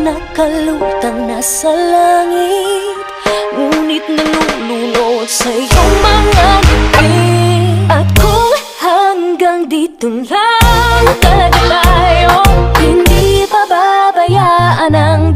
nakalutang nasa langit, ngunit nalulunod sa iyong mga ngiti. At kung hanggang dito lang talaga tayo, hindi pababayaan ang